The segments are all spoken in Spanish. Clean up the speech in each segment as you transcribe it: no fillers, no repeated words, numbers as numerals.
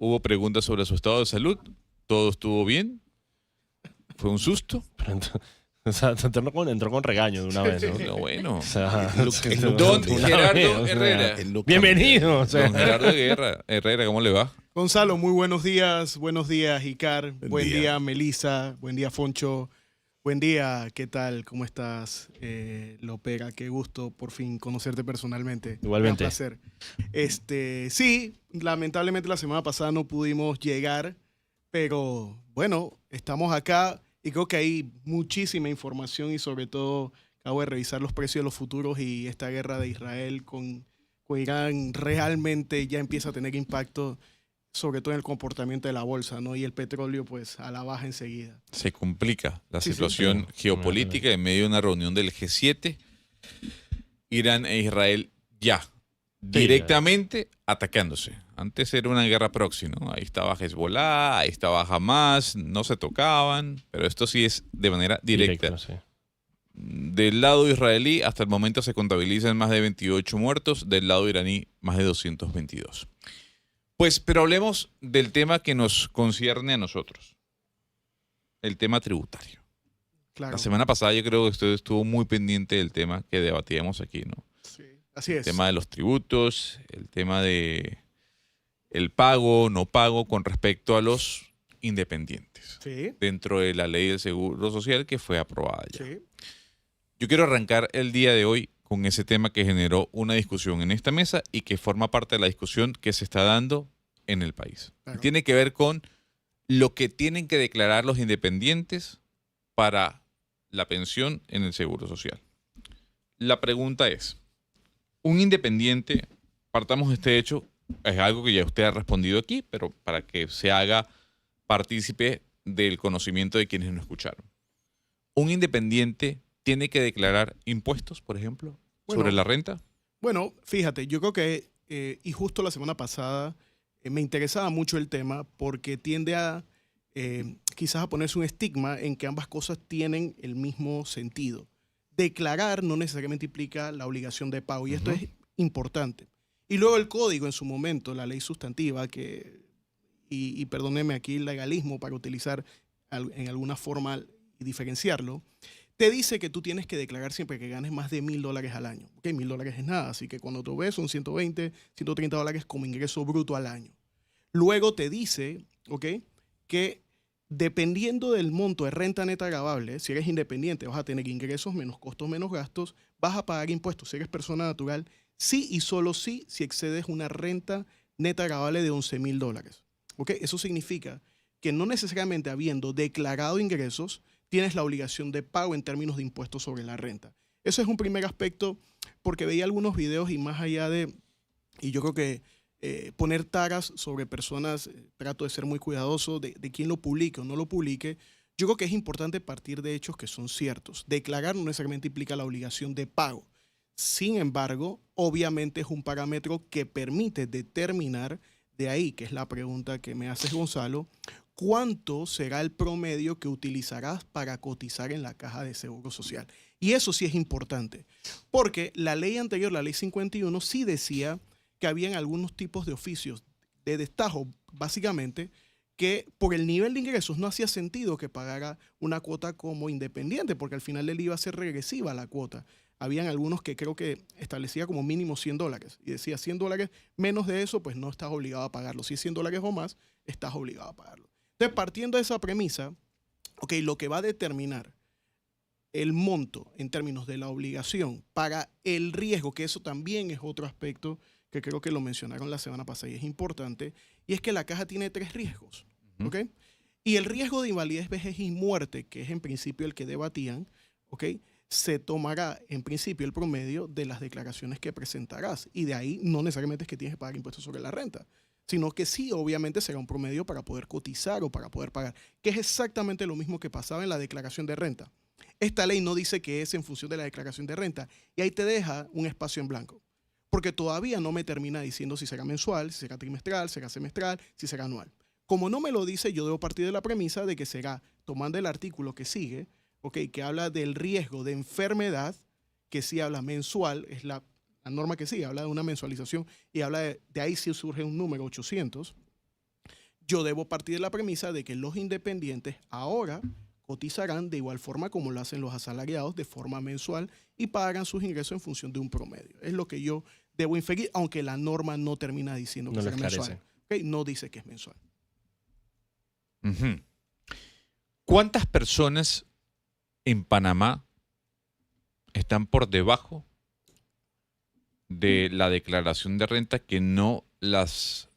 hubo preguntas sobre su estado de salud, todo estuvo bien, fue un susto. Pero o sea, entró con regaño de una vez, ¿no? No, bueno. O sea, Don una Gerardo vez, o sea, Herrera. bienvenido. O sea. Don Gerardo Herrera, ¿cómo le va? Gonzalo, muy buenos días. Buenos días, Icar. Buen día. día, Melissa. Buen día, Foncho. Buen día, ¿qué tal? ¿Cómo estás, Lopera? Qué gusto por fin conocerte personalmente. Igualmente. Un placer. Sí, lamentablemente la semana pasada no pudimos llegar, pero bueno, estamos acá y creo que hay muchísima información y sobre todo acabo de revisar los precios de los futuros y esta guerra de Israel con Irán realmente ya empieza a tener impacto sobre todo en el comportamiento de la bolsa, ¿no? Y el petróleo, pues, a la baja enseguida. Se complica la Sí, situación geopolítica en medio de una reunión del G7. Irán e Israel ya, directamente atacándose. Antes era una guerra proxy, ¿no? Ahí estaba Hezbollah, ahí estaba Hamas, no se tocaban, pero esto sí es de manera directa. Directo, sí. Del lado israelí, hasta el momento se contabilizan más de 28 muertos, del lado iraní, más de 222. Pues, pero hablemos del tema que nos concierne a nosotros, el tema tributario. Claro. La semana pasada yo creo que usted estuvo muy pendiente del tema que debatíamos aquí, ¿no? Sí, así El es. tema de los tributos, el tema de el pago, no pago con respecto a los independientes Sí, dentro de la ley del Seguro Social que fue aprobada ya. sí. Yo quiero arrancar el día de hoy con ese tema que generó una discusión en esta mesa y que forma parte de la discusión que se está dando en el país. Claro. Tiene que ver con lo que tienen que declarar los independientes para la pensión en el Seguro Social. La pregunta es, un independiente, partamos de este hecho, es algo que ya usted ha respondido aquí, pero para que se haga partícipe del conocimiento de quienes nos escucharon. Un independiente tiene que declarar impuestos, por ejemplo, Bueno, sobre la renta. Bueno, fíjate, yo creo que, y justo la semana pasada, me interesaba mucho el tema porque tiende a quizás a ponerse un estigma en que ambas cosas tienen el mismo sentido. Declarar no necesariamente implica la obligación de pago y esto es importante. Y luego el código en su momento, la ley sustantiva, y perdóneme aquí el legalismo para utilizar en alguna forma y diferenciarlo, te dice que tú tienes que declarar siempre que ganes más de $1,000 al año. Ok, $1,000 es nada, así que cuando tú ves son 120, $130 como ingreso bruto al año. Luego te dice, ok, que dependiendo del monto de renta neta agravable, si eres independiente vas a tener ingresos menos costos menos gastos, vas a pagar impuestos. Si eres persona natural, sí y solo sí si excedes una renta neta agravable de $11,000. Ok, eso significa que no necesariamente habiendo declarado ingresos, tienes la obligación de pago en términos de impuestos sobre la renta. Eso es un primer aspecto porque veía algunos videos y más allá de, y yo creo que poner taras sobre personas, trato de ser muy cuidadoso de quién lo publique o no lo publique, yo creo que es importante partir de hechos que son ciertos. Declarar no necesariamente implica la obligación de pago. Sin embargo, obviamente es un parámetro que permite determinar, de ahí que es la pregunta que me haces, Gonzalo, ¿cuánto será el promedio que utilizarás para cotizar en la caja de seguro social? Y eso sí es importante, porque la ley anterior, la ley 51, sí decía que habían algunos tipos de oficios de destajo, básicamente, que por el nivel de ingresos no hacía sentido que pagara una cuota como independiente, porque al final él iba a ser regresiva la cuota. Habían algunos que creo que establecía como mínimo $100 y decía $100, menos de eso, pues no estás obligado a pagarlo. Si es $100 o más, estás obligado a pagarlo. Entonces, partiendo de esa premisa, ok, lo que va a determinar el monto en términos de la obligación para el riesgo, que eso también es otro aspecto que creo que lo mencionaron la semana pasada y es importante, y es que la caja tiene 3 riesgos, ¿ok? Y el riesgo de invalidez, vejez y muerte, que es en principio el que debatían, ¿ok? Se tomará en principio el promedio de las declaraciones que presentarás, y de ahí no necesariamente es que tienes que pagar impuestos sobre la renta, sino que sí, obviamente será un promedio para poder cotizar o para poder pagar, que es exactamente lo mismo que pasaba en la declaración de renta. Esta ley no dice que es en función de la declaración de renta, y ahí te deja un espacio en blanco. Porque todavía no me termina diciendo si será mensual, si será trimestral, si será semestral, si será anual. Como no me lo dice, yo debo partir de la premisa de que será, tomando el artículo que sigue, okay, que habla del riesgo de enfermedad, que sí habla mensual, es la norma que sí, habla de una mensualización y habla de ahí sí surge un número 800. yo debo partir de la premisa de que los independientes ahora cotizarán de igual forma como lo hacen los asalariados, de forma mensual, y pagan sus ingresos en función de un promedio. Es lo que yo debo inferir, aunque la norma no termina diciendo que No lo sea mensual. esclarece. ¿Ok? No dice que es mensual. Ujú. ¿Cuántas personas en Panamá están por debajo de la declaración de renta que no las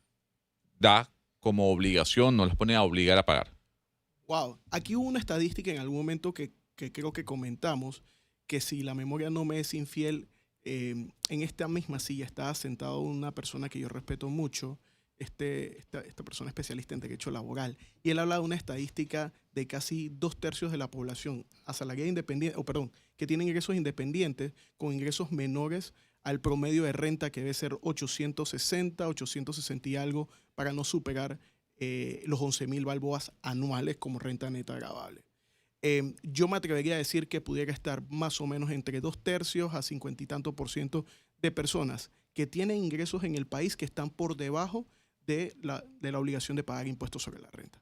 da como obligación, no las pone a obligar a pagar? Wow. Aquí hubo una estadística en algún momento que creo que comentamos, que si la memoria no me es infiel, en esta misma silla estaba sentado una persona que yo respeto mucho, esta persona especialista en derecho laboral, y él habla de una estadística de casi 2/3 de la población asalariada independiente, que tienen ingresos independientes con ingresos menores al promedio de renta, que debe ser 860 y algo, para no superar los 11.000 balboas anuales como renta neta agravable. Yo me atrevería a decir que pudiera estar más o menos entre 2/3 a 50 y tanto % de personas que tienen ingresos en el país que están por debajo de la obligación de pagar impuestos sobre la renta.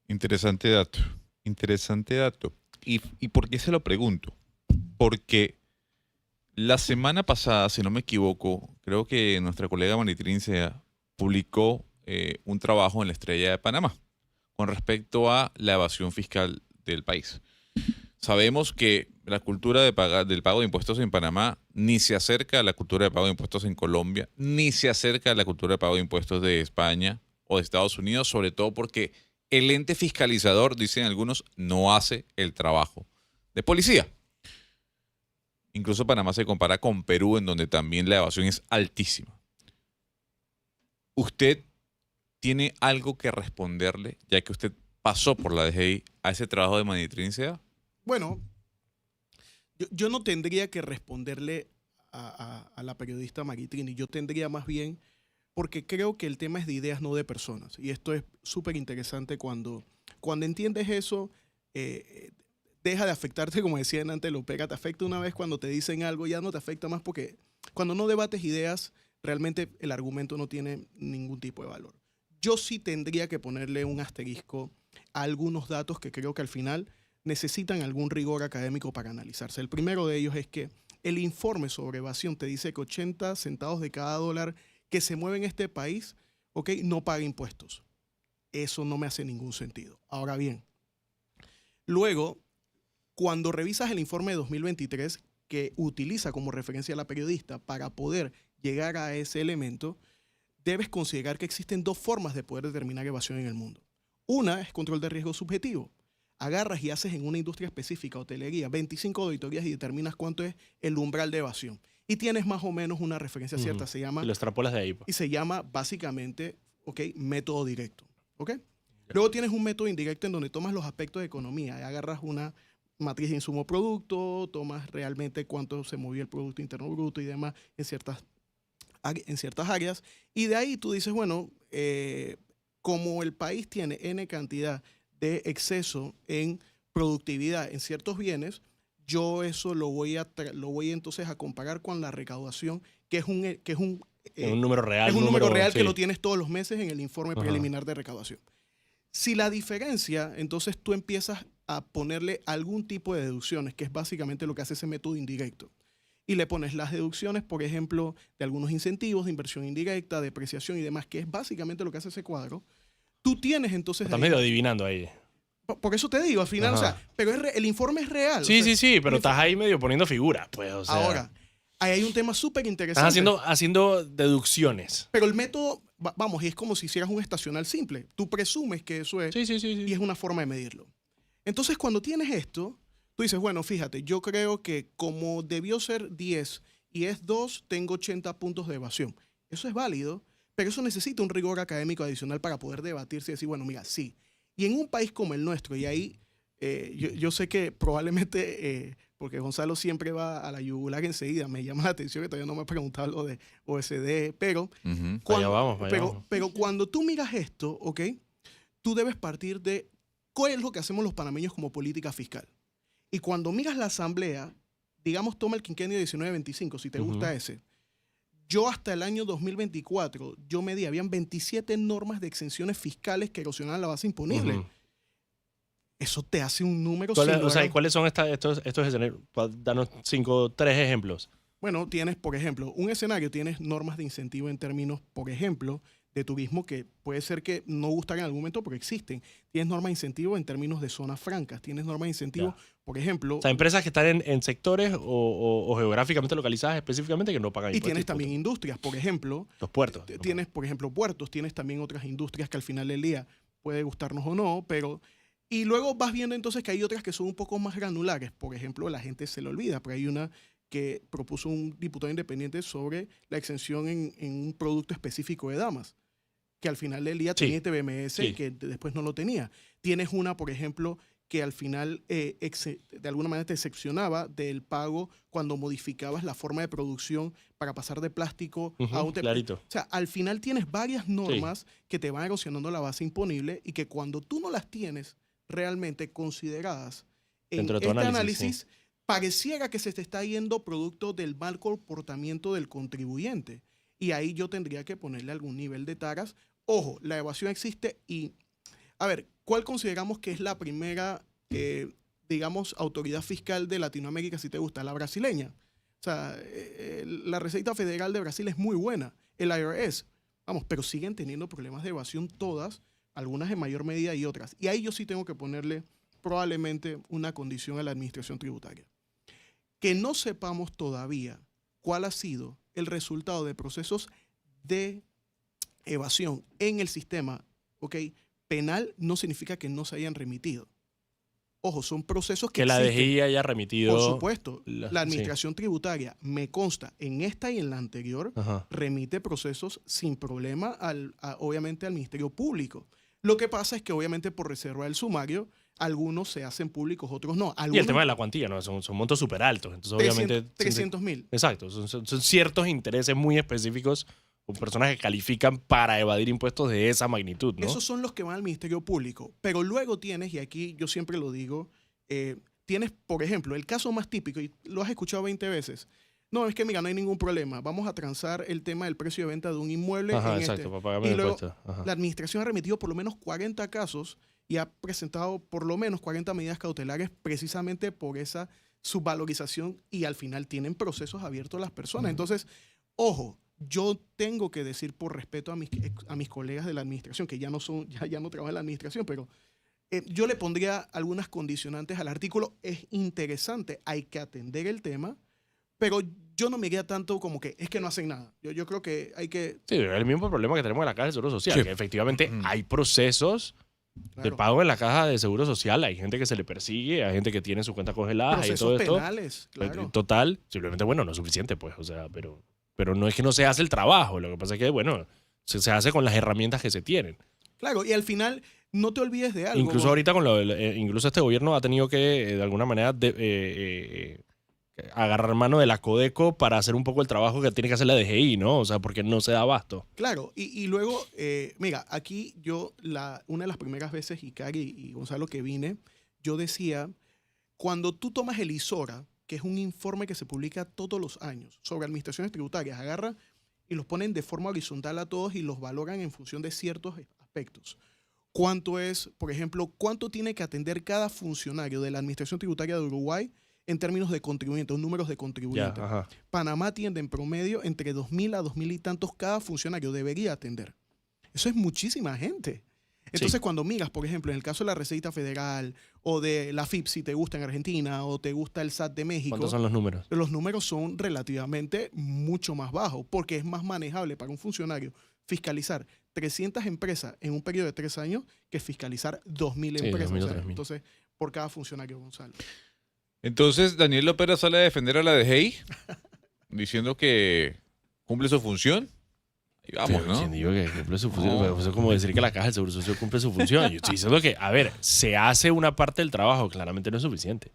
Interesante dato, interesante dato. ¿Y por qué se lo pregunto? Porque la semana pasada, si no me equivoco, creo que nuestra colega Maritrincea publicó un trabajo en La Estrella de Panamá con respecto a la evasión fiscal del país. Sabemos que la cultura del pago de impuestos en Panamá ni se acerca a la cultura de pago de impuestos en Colombia, ni se acerca a la cultura de pago de impuestos de España o de Estados Unidos, sobre todo porque el ente fiscalizador, dicen algunos, no hace el trabajo de policía. Incluso Panamá se compara con Perú, en donde también la evasión es altísima. ¿Usted tiene algo que responderle, ya que usted pasó por la DGI, a ese trabajo de Maritrincea? Bueno, yo no tendría que responderle a la periodista Maritrini. Yo tendría más bien, porque creo que el tema es de ideas, no de personas. Y esto es súper interesante cuando entiendes eso, deja de afectarte, como decían antes, lo pega, te afecta una vez cuando te dicen algo, ya no te afecta más, porque cuando no debates ideas, realmente el argumento no tiene ningún tipo de valor. Yo sí tendría que ponerle un asterisco a algunos datos que creo que al final necesitan algún rigor académico para analizarse. El primero de ellos es que el informe sobre evasión te dice que 80 centavos de cada dólar que se mueve en este país, no paga impuestos. Eso no me hace ningún sentido. Ahora bien, luego, cuando revisas el informe de 2023, que utiliza como referencia a la periodista para poder llegar a ese elemento, debes considerar que existen dos formas de poder determinar evasión en el mundo. Una es control de riesgo subjetivo. Agarras y haces en una industria específica, hotelería, 25 auditorías y determinas cuánto es el umbral de evasión. Y tienes más o menos una referencia cierta. Se llama, Y lo extrapolas de ahí. y se llama básicamente, método directo. Luego tienes un método indirecto en donde tomas los aspectos de economía y agarras una matriz de insumo-producto, tomas realmente cuánto se movió el Producto Interno Bruto y demás en ciertas áreas. Y de ahí tú dices, bueno, como el país tiene N cantidad de exceso en productividad en ciertos bienes, yo eso lo voy entonces a comparar con la recaudación, que es un número real. Es un número real sí. que lo tienes todos los meses en el informe Ajá. preliminar de recaudación. Si la diferencia, entonces tú empiezas a ponerle algún tipo de deducciones, que es básicamente lo que hace ese método indirecto. Y le pones las deducciones, por ejemplo, de algunos incentivos, de inversión indirecta, depreciación y demás, que es básicamente lo que hace ese cuadro. Tú tienes entonces... Estás medio adivinando ahí. Por eso te digo, al final, Ajá. pero el informe es real. Sí, o sea, sí, pero estás ahí medio poniendo figuras, pues, o sea. Ahora, ahí hay un tema súper interesante. Estás haciendo deducciones. Pero el método, vamos, es como si hicieras un estacional simple. Tú presumes que eso es, Sí. y es una forma de medirlo. Entonces, cuando tienes esto, tú dices, bueno, fíjate, yo creo que como debió ser 10 y es 2, tengo 80 puntos de evasión. Eso es válido, pero eso necesita un rigor académico adicional para poder debatirse y decir, bueno, mira, sí. Y en un país como el nuestro, y ahí yo sé que probablemente, porque Gonzalo siempre va a la yugular enseguida, me llama la atención que todavía no me ha preguntado lo de OSD, pero, Allá vamos. pero cuando tú miras esto, tú debes partir de cuál es lo que hacemos los panameños como política fiscal. Y cuando miras la asamblea, digamos, toma el quinquenio 19-25, si te gusta ese, Yo hasta el año 2024, yo medí, habían 27 normas de exenciones fiscales que erosionaban la base imponible. Ujú. Eso te hace un número O sea, singular. ¿y cuáles son estos escenarios? Danos 3 ejemplos. Bueno, tienes, por ejemplo, un escenario, tienes normas de incentivo en términos, por ejemplo, de turismo que puede ser que no gustan en algún momento porque existen. Tienes normas de incentivo en términos de zonas francas. Tienes normas de incentivo, Ya. por ejemplo... O sea, empresas que están en sectores o geográficamente localizadas específicamente que no pagan Y impuestos. tienes también industrias, por ejemplo. Los puertos. Tienes, por ejemplo, puertos. Tienes también otras industrias que al final del día puede gustarnos o no, pero... Y luego vas viendo entonces que hay otras que son un poco más granulares. Por ejemplo, la gente se le olvida, pero hay una que propuso un diputado independiente sobre la exención en un producto específico de damas, que al final del día Sí. tenía TBMS Sí. y que después no lo tenía. Tienes una, por ejemplo, que al final de alguna manera te excepcionaba del pago cuando modificabas la forma de producción para pasar de plástico Ujú, a un... clarito. O sea, al final tienes varias normas que te van erosionando la base imponible y que cuando tú no las tienes realmente consideradas en Dentro de tu este análisis, pareciera que se te está yendo producto del mal comportamiento del contribuyente. Y ahí yo tendría que ponerle algún nivel de taras. Ojo, la evasión existe y, a ver, ¿cuál consideramos que es la primera, digamos, autoridad fiscal de Latinoamérica, si te gusta? La brasileña. O sea, la Receita Federal de Brasil es muy buena, el IRS. Vamos, pero siguen teniendo problemas de evasión todas, algunas en mayor medida y otras. Y ahí yo sí tengo que ponerle probablemente una condición a la administración tributaria. Que no sepamos todavía cuál ha sido el resultado de procesos de evasión en el sistema, ¿ok? Penal no significa que no se hayan remitido. Ojo, son procesos que la existen. DGI haya remitido... Por supuesto, la- la administración tributaria, me consta, en esta y en la anterior, Ajá. remite procesos sin problema, obviamente, al Ministerio Público. Lo que pasa es que, obviamente, por reserva del sumario, algunos se hacen públicos, otros no. Y el Algunos, tema de la cuantía, ¿no? Son montos súper altos. Entonces, 300 obviamente... 300.000. Exacto. Son ciertos intereses muy específicos o personas que califican para evadir impuestos de esa magnitud, ¿no? Esos son los que van al Ministerio Público. Pero luego tienes, y aquí yo siempre lo digo, tienes, por ejemplo, el caso más típico, y lo has escuchado 20 veces. No, es que mira, no hay ningún problema. Vamos a transar el tema del precio de venta de un inmueble Ajá, en exacto, este. para pagarme Y el luego, impuesto. Ajá. la administración ha remitido por lo menos 40 casos y ha presentado por lo menos 40 medidas cautelares precisamente por esa subvalorización y al final tienen procesos abiertos las personas. Entonces, ojo, yo tengo que decir por respeto a mis colegas de la administración, que ya no trabajan en la administración, pero yo le pondría algunas condicionantes al artículo. Es interesante, hay que atender el tema, pero yo no me iría tanto como que es que no hacen nada. Yo creo que hay que... Sí, el mismo problema que tenemos en la Caja de Seguro Social, Sí. que efectivamente hay procesos de claro, pago en la Caja de Seguro Social. Hay gente que se le persigue, hay gente que tiene su cuenta congelada y todo procesos esto. penales, claro. Total, simplemente, bueno, no es suficiente, pues, o sea, pero no es que no se hace el trabajo, lo que pasa es que, bueno, se hace con las herramientas que se tienen. Claro, y al final no te olvides de algo. Incluso ahorita incluso este gobierno ha tenido que, de alguna manera, agarrar mano de la Codeco para hacer un poco el trabajo que tiene que hacer la DGI, ¿no? O sea, porque no se da abasto. Claro, y luego, mira, aquí yo, una de las primeras veces, Icari y Gonzalo, que vine, yo decía, cuando tú tomas el ISORA, que es un informe que se publica todos los años sobre administraciones tributarias, agarra y los ponen de forma horizontal a todos y los valoran en función de ciertos aspectos. ¿Cuánto es, por ejemplo, cuánto tiene que atender cada funcionario de la Administración Tributaria de Uruguay en términos de contribuyentes, números de Ya, contribuyentes? ajá. Panamá atiende en promedio entre 2.000 a 2.000 y tantos cada funcionario debería atender. Eso es muchísima gente. Entonces, Sí. cuando miras, por ejemplo, en el caso de la Receita Federal o de la FIP, si te gusta en Argentina, o te gusta el SAT de México, ¿Cuántos son los números? los números son relativamente mucho más bajos porque es más manejable para un funcionario fiscalizar 300 empresas en un periodo de 3 años que fiscalizar 2.000 Sí, empresas. 2.000 o O sea, 3.000. entonces, por cada funcionario, Gonzalo. Entonces, Daniel Lopera sale a defender a la DGI, diciendo que cumple su función. Y vamos, Pero ¿no? ¿quién dijo que cumple su función? No. Eso es como decir que la Caja del Seguro Social cumple su función. Yo estoy diciendo que, a ver, se hace una parte del trabajo, claramente no es suficiente.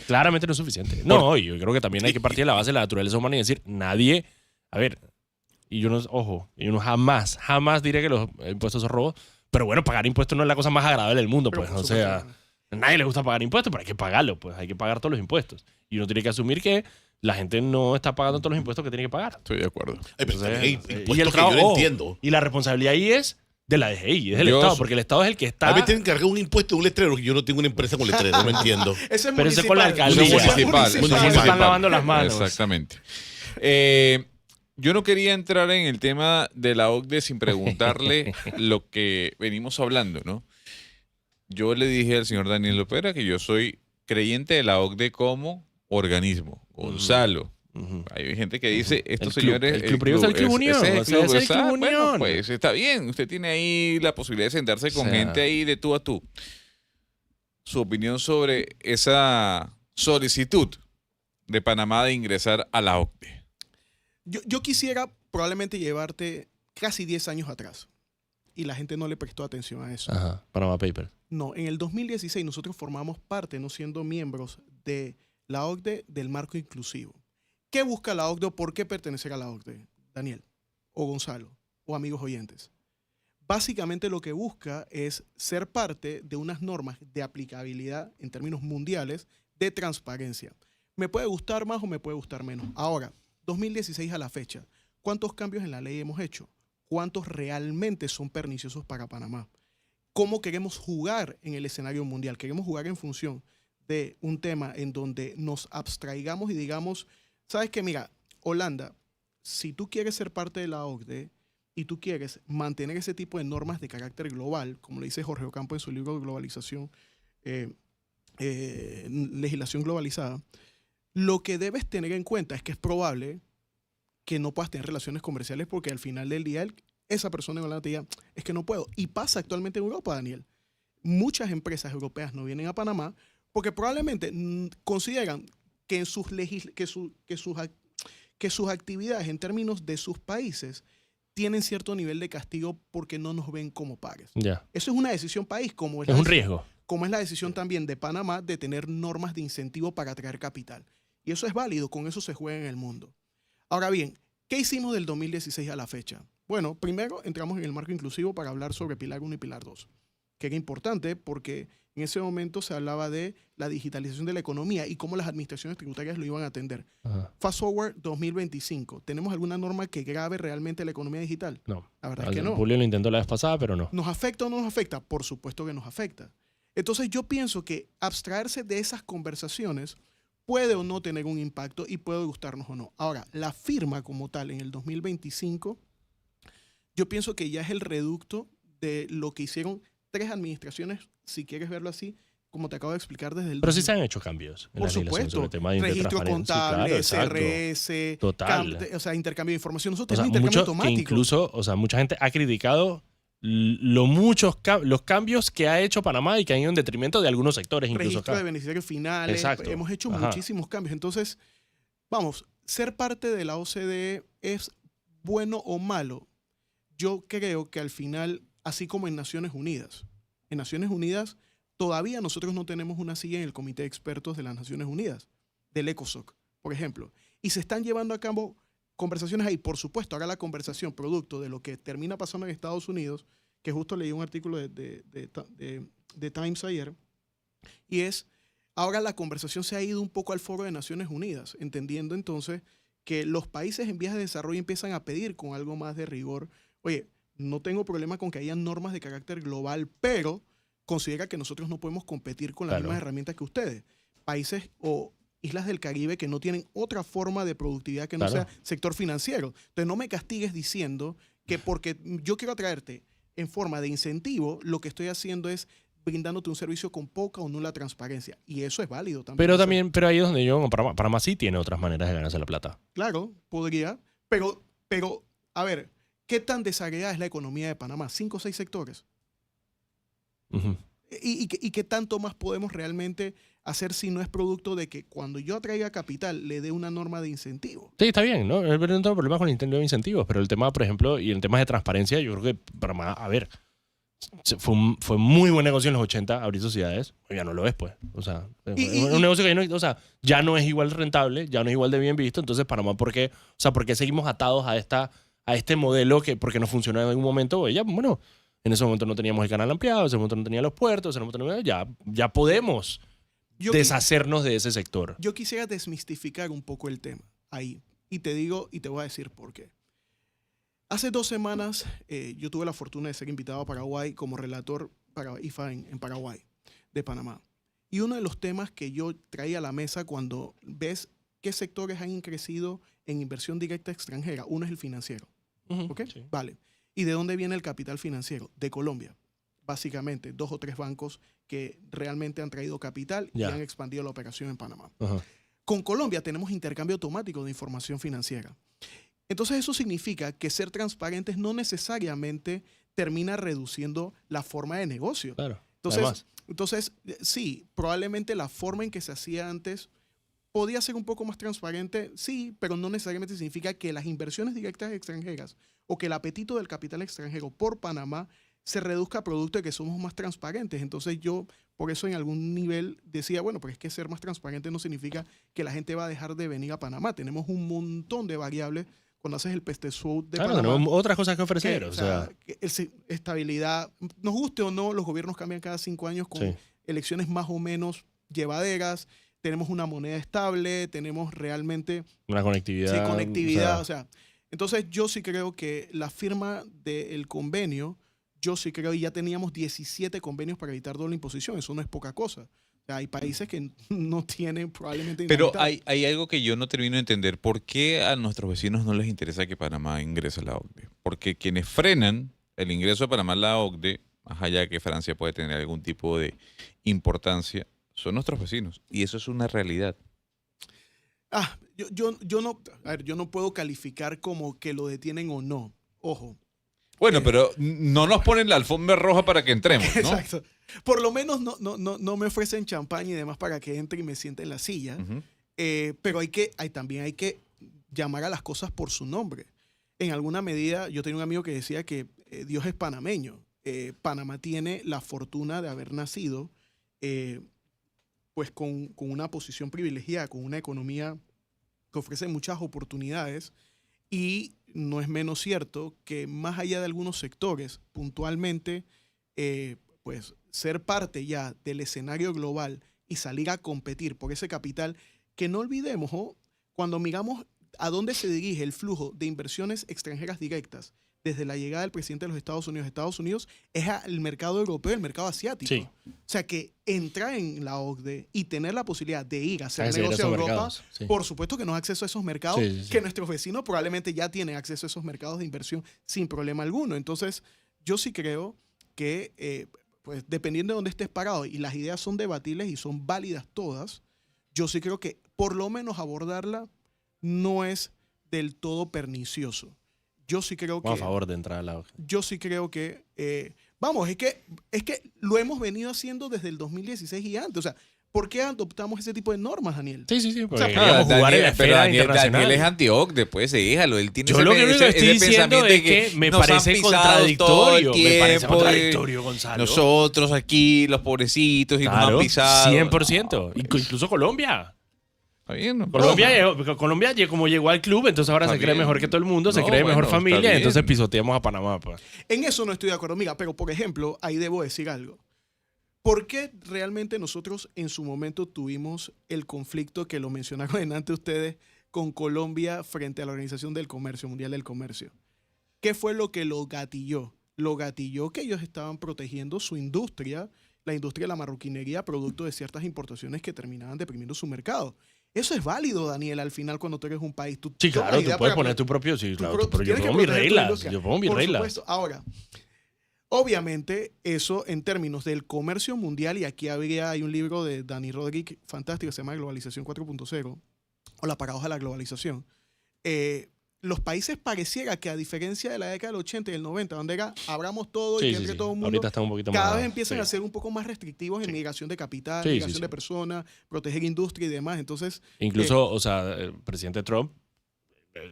Claramente no es suficiente. No, yo creo que también hay que partir de la base de la naturaleza humana y decir, nadie, a ver, y yo no, ojo, yo no jamás diré que los impuestos son robos, pero bueno, pagar impuestos no es la cosa más agradable del mundo, Pero, pues, por o sea, supuesto, a nadie le gusta pagar impuestos, pero hay que pagarlo, pues, hay que pagar todos los impuestos. Y uno tiene que asumir que la gente no está pagando todos los impuestos que tiene que pagar. Estoy de acuerdo. Pero Entonces, hay y impuestos el que trabajo, yo no entiendo. y la responsabilidad ahí es de la DGI, es del Yo Estado, soy- porque el Estado es el que está... A mí me tienen que cargar un impuesto de un letrero que yo no tengo una empresa con letrero, no entiendo. Ese es Pero ese es con la municipal. alcaldía. Municipal. Eso se están lavando las manos. Exactamente. Yo no quería entrar en el tema de la OCDE sin preguntarle lo que venimos hablando, ¿no? Yo le dije al señor Daniel Lopera que yo soy creyente de la OCDE como organismo. Gonzalo. Ujú. Hay gente que dice, estos El club, señores... el club primero es el Club Unión, ese es el o sea, club, ese es el Club exacto. Bueno, Unión. pues está bien. Usted tiene ahí la posibilidad de sentarse con O sea, gente ahí de tú a tú. Su opinión sobre esa solicitud de Panamá de ingresar a la OCDE. Yo quisiera probablemente llevarte casi 10 años atrás. Y la gente no le prestó atención a eso. Ajá, Panama Papers. No, en el 2016 nosotros formamos parte, no siendo miembros de la OCDE, del marco inclusivo. ¿Qué busca la OCDE o por qué pertenecer a la OCDE? Daniel, o Gonzalo, o amigos oyentes. Básicamente lo que busca es ser parte de unas normas de aplicabilidad en términos mundiales de transparencia. Me puede gustar más o me puede gustar menos. Ahora, 2016 a la fecha, ¿cuántos cambios en la ley hemos hecho? ¿Cuántos realmente son perniciosos para Panamá? ¿Cómo queremos jugar en el escenario mundial? ¿Queremos jugar en función de un tema en donde nos abstraigamos y digamos, ¿sabes qué? Mira, Holanda, si tú quieres ser parte de la OCDE y tú quieres mantener ese tipo de normas de carácter global, como le dice Jorge Ocampo en su libro de Globalización, Legislación Globalizada, lo que debes tener en cuenta es que es probable que no puedas tener relaciones comerciales porque al final del día esa persona en Holanda te diga, es que no puedo. Y pasa actualmente en Europa, Daniel. Muchas empresas europeas no vienen a Panamá porque probablemente consideran que, en sus que sus actividades en términos de sus países tienen cierto nivel de castigo porque no nos ven como pares. Ya. Eso es una decisión país, como Es un riesgo. como es la decisión también de Panamá de tener normas de incentivo para atraer capital. Y eso es válido, con eso se juega en el mundo. Ahora bien, ¿qué hicimos del 2016 a la fecha? Bueno, primero entramos en el marco inclusivo para hablar sobre Pilar 1 y Pilar 2, que era importante porque en ese momento se hablaba de la digitalización de la economía y cómo las administraciones tributarias lo iban a atender. Ajá. Fast forward 2025, ¿tenemos alguna norma que grave realmente la economía digital? No. La verdad es que no. Julio lo intentó la vez pasada, pero no. ¿Nos afecta o no nos afecta? Por supuesto que nos afecta. Entonces yo pienso que abstraerse de esas conversaciones puede o no tener un impacto y puede gustarnos o no. Ahora, la firma como tal en el 2025, yo pienso que ya es el reducto de lo que hicieron 3 administraciones, si quieres verlo así, como te acabo de explicar desde el... Pero sí se han hecho cambios en Por la legislación supuesto, sobre el tema de registro transparencia. contable, Sí, claro, exacto. CRS, Total. o sea, intercambio de información. O Nosotros sea, tenemos intercambio mucho, que automático. incluso, o sea, mucha gente ha criticado los cambios que ha hecho Panamá y que han ido en detrimento de algunos sectores, incluso Registro acá. de beneficiarios finales. Exacto. Hemos hecho Ajá. muchísimos cambios. Entonces, vamos, ser parte de la OCDE es bueno o malo. Yo creo que al final, así como en Naciones Unidas todavía nosotros no tenemos una silla en el Comité de Expertos de las Naciones Unidas, del ECOSOC, por ejemplo. Y se están llevando a cabo conversaciones ahí. Por supuesto, ahora la conversación, producto de lo que termina pasando en Estados Unidos, que justo leí un artículo de Times ayer, y es, ahora la conversación se ha ido un poco al foro de Naciones Unidas, entendiendo entonces que los países en vías de desarrollo empiezan a pedir con algo más de rigor, oye, no tengo problema con que haya normas de carácter global, pero considera que nosotros no podemos competir con las Claro. mismas herramientas que ustedes. Países o islas del Caribe que no tienen otra forma de productividad que no Claro. sea sector financiero. Entonces no me castigues diciendo que porque yo quiero atraerte en forma de incentivo, lo que estoy haciendo es brindándote un servicio con poca o nula transparencia. Y eso es válido también. Pero O sea, también, pero ahí es donde yo, Panamá sí tiene otras maneras de ganarse la plata. claro, podría. Pero, a ver, ¿qué tan desagregada es la economía de Panamá? 5 o 6 sectores. Ujú. ¿Y qué tanto más podemos realmente hacer si no es producto de que cuando yo atraiga capital le dé una norma de incentivo? Sí, está bien, ¿no? No tengo problema con el intento de incentivos, pero el tema, por ejemplo, y el tema de transparencia, yo creo que Panamá, a ver, fue muy buen negocio en los 80 abrir sociedades, ya no lo es, pues. O sea, es un negocio que ya no es igual rentable, ya no es igual de bien visto, entonces Panamá, ¿por qué seguimos atados a este modelo que porque no funcionó en algún momento? Bueno, en ese momento no teníamos el canal ampliado, en ese momento no tenía los puertos, en ese momento ya podemos deshacernos de ese sector. Yo quisiera desmistificar un poco el tema ahí. Y te voy a decir por qué. Hace 2 semanas yo tuve la fortuna de ser invitado a Paraguay como relator para IFA en Paraguay, de Panamá. Y uno de los temas que yo traía a la mesa cuando ves qué sectores han crecido en inversión directa extranjera, uno es el financiero. ¿Ok? Sí. Vale. ¿Y de dónde viene el capital financiero? De Colombia. Básicamente, 2 o 3 bancos que realmente han traído capital y han expandido la operación en Panamá. Ajá. Con Colombia tenemos intercambio automático de información financiera. Entonces eso significa que ser transparentes no necesariamente termina reduciendo la forma de negocio. Claro. Entonces, sí, probablemente la forma en que se hacía antes podía ser un poco más transparente, sí, pero no necesariamente significa que las inversiones directas extranjeras o que el apetito del capital extranjero por Panamá se reduzca producto de que somos más transparentes. Entonces yo, por eso en algún nivel decía, bueno, pero es que ser más transparente no significa que la gente va a dejar de venir a Panamá. Tenemos un montón de variables cuando haces el peste suit de Panamá. Tenemos otras cosas que ofrecer. Estabilidad, nos guste o no, los gobiernos cambian cada 5 años con elecciones más o menos llevaderas. Tenemos una moneda estable, tenemos realmente una conectividad. Sí, conectividad. Entonces yo sí creo que la firma del convenio, yo sí creo, y ya teníamos 17 convenios para evitar doble imposición. Eso no es poca cosa. O sea, hay países que no tienen probablemente... Pero hay algo que yo no termino de entender. ¿Por qué a nuestros vecinos no les interesa que Panamá ingrese a la OCDE? Porque quienes frenan el ingreso de Panamá a la OCDE, más allá de que Francia puede tener algún tipo de importancia, son nuestros vecinos. Y eso es una realidad. Yo no puedo calificar como que lo detienen o no. Ojo. Bueno, pero no nos ponen la alfombra roja para que entremos, ¿no? Exacto. Por lo menos no me ofrecen champaña y demás para que entre y me siente en la silla. Uh-huh. Pero también hay que llamar a las cosas por su nombre. En alguna medida, yo tenía un amigo que decía que Dios es panameño. Panamá tiene la fortuna de haber nacido pues con una posición privilegiada, con una economía que ofrece muchas oportunidades. Y no es menos cierto que más allá de algunos sectores, puntualmente, pues ser parte ya del escenario global y salir a competir por ese capital, que no olvidemos, cuando miramos a dónde se dirige el flujo de inversiones extranjeras directas desde la llegada del presidente de los Estados Unidos es al mercado europeo, el mercado asiático. Sí. O sea, que entrar en la OCDE y tener la posibilidad de ir a hacer negocio a Europa, por supuesto que no hay acceso a esos mercados, que nuestros vecinos probablemente ya tienen acceso a esos mercados de inversión sin problema alguno. Entonces, yo sí creo que, pues, dependiendo de dónde estés parado, y las ideas son debatibles y son válidas todas, yo sí creo que por lo menos abordarla no es del todo pernicioso. Yo sí creo que... a favor de entrar a la OCDE. Yo sí creo que... es que lo hemos venido haciendo desde el 2016 y antes. O sea, ¿por qué adoptamos ese tipo de normas, Daniel? Sí. Porque queríamos jugar en la esfera internacional. Daniel es anti-OCDE, pues déjalo. Él tiene yo lo que estoy diciendo es que me parece contradictorio. Me parece contradictorio, Gonzalo. Nosotros aquí, los pobrecitos, y nos han pisado. 100%. Incluso Colombia. Está bien, ¿no? Colombia como llegó al club, entonces ahora se cree mejor que todo el mundo, se cree mejor familia, entonces pisoteamos a Panamá. Pues. En eso no estoy de acuerdo, amiga, pero por ejemplo, ahí debo decir algo. ¿Por qué realmente nosotros en su momento tuvimos el conflicto que lo mencionaron antes ustedes con Colombia frente a la Organización del Comercio, Mundial del Comercio? ¿Qué fue lo que lo gatilló? Lo gatilló que ellos estaban protegiendo su industria, la industria de la marroquinería, producto de ciertas importaciones que terminaban deprimiendo su mercado. Eso es válido, Daniel, al final cuando tú eres un país. Sí, claro, tú puedes poner tu propio... Sí, claro, pero yo pongo mis reglas. Por supuesto. Ahora, obviamente, eso en términos del comercio mundial, y aquí hay un libro de Dani Rodríguez fantástico, se llama Globalización 4.0, o la paradoja de la globalización. Los países pareciera que, a diferencia de la década del 80 y del 90, donde abramos todo y que entre todo el mundo, ahorita está un poquito cada más, vez empiezan a ser un poco más restrictivos en migración de capital, migración de personas, proteger industria y demás. Entonces, incluso, el presidente Trump,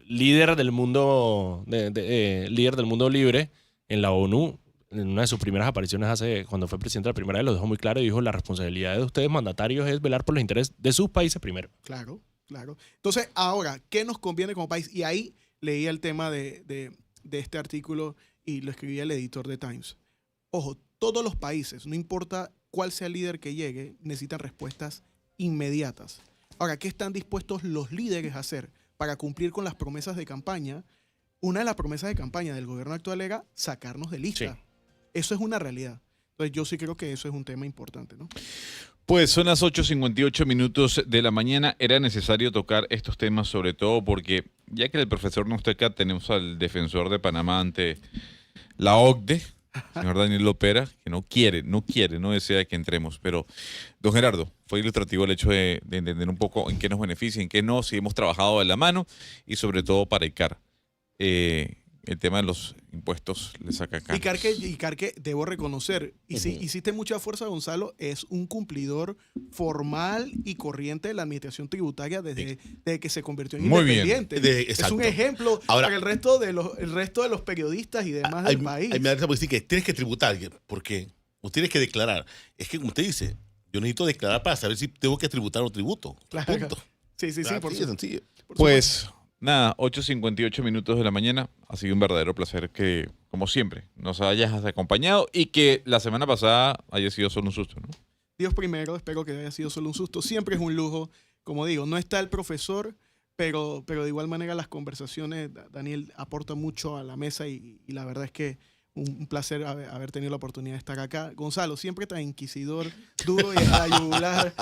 líder del mundo líder del mundo libre en la ONU, en una de sus primeras apariciones cuando fue presidente la primera vez, lo dejó muy claro y dijo: la responsabilidad de ustedes mandatarios es velar por los intereses de sus países primero. Claro. Entonces, ahora, ¿qué nos conviene como país? Y ahí leía el tema de este artículo y lo escribía el editor de Times. Ojo, todos los países, no importa cuál sea el líder que llegue, necesitan respuestas inmediatas. Ahora, ¿qué están dispuestos los líderes a hacer para cumplir con las promesas de campaña? Una de las promesas de campaña del gobierno actual era sacarnos de lista. Sí. Eso es una realidad. Entonces, yo sí creo que eso es un tema importante, ¿no? Pues son las 8:58 minutos de la mañana. Era necesario tocar estos temas, sobre todo porque, ya que el profesor no está acá, tenemos al defensor de Panamá ante la OCDE, señor Daniel Lopera, que no desea que entremos. Pero, don Gerardo, fue ilustrativo el hecho de entender un poco en qué nos beneficia, en qué no, si hemos trabajado de la mano y sobre todo para ICAR. El tema de los impuestos le saca acá. Icar que debo reconocer, y si hiciste mucha fuerza, Gonzalo, es un cumplidor formal y corriente de la administración tributaria desde que se convirtió en Muy bien. independiente. Es Exacto. un ejemplo Ahora, para el resto de los periodistas y demás del país. me da risa porque decir que tienes que tributar, porque o tienes que declarar. Es que, como usted dice, yo necesito declarar para saber si tengo que tributar o no tributo. Claro. Punto. Sí, Así por de supuesto. sencillo. Pues nada, 8:58 minutos de la mañana. Ha sido un verdadero placer que, como siempre, nos hayas acompañado y que la semana pasada haya sido solo un susto, ¿no? Dios primero, espero que haya sido solo un susto. Siempre es un lujo, como digo, no está el profesor, pero de igual manera las conversaciones, Daniel aporta mucho a la mesa y la verdad es que un placer haber tenido la oportunidad de estar acá. Gonzalo, siempre tan inquisidor, duro y a la yugular.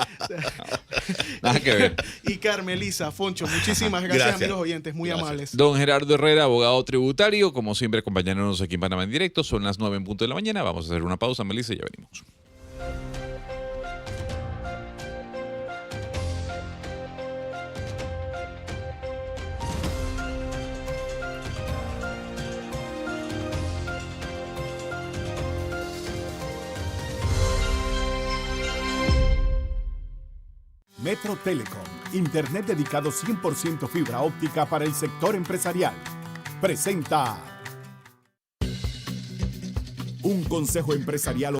Nada que ver. Y Carmelisa, Foncho, muchísimas gracias, Gracias. amigos oyentes, muy Gracias. amables. Don Gerardo Herrera, abogado tributario, como siempre acompañándonos aquí en Panamá en directo. Son las 9 en punto de la mañana. Vamos a hacer una pausa, Melissa, y ya venimos. Metro Telecom, internet dedicado 100% fibra óptica para el sector empresarial. Presenta un consejo empresarial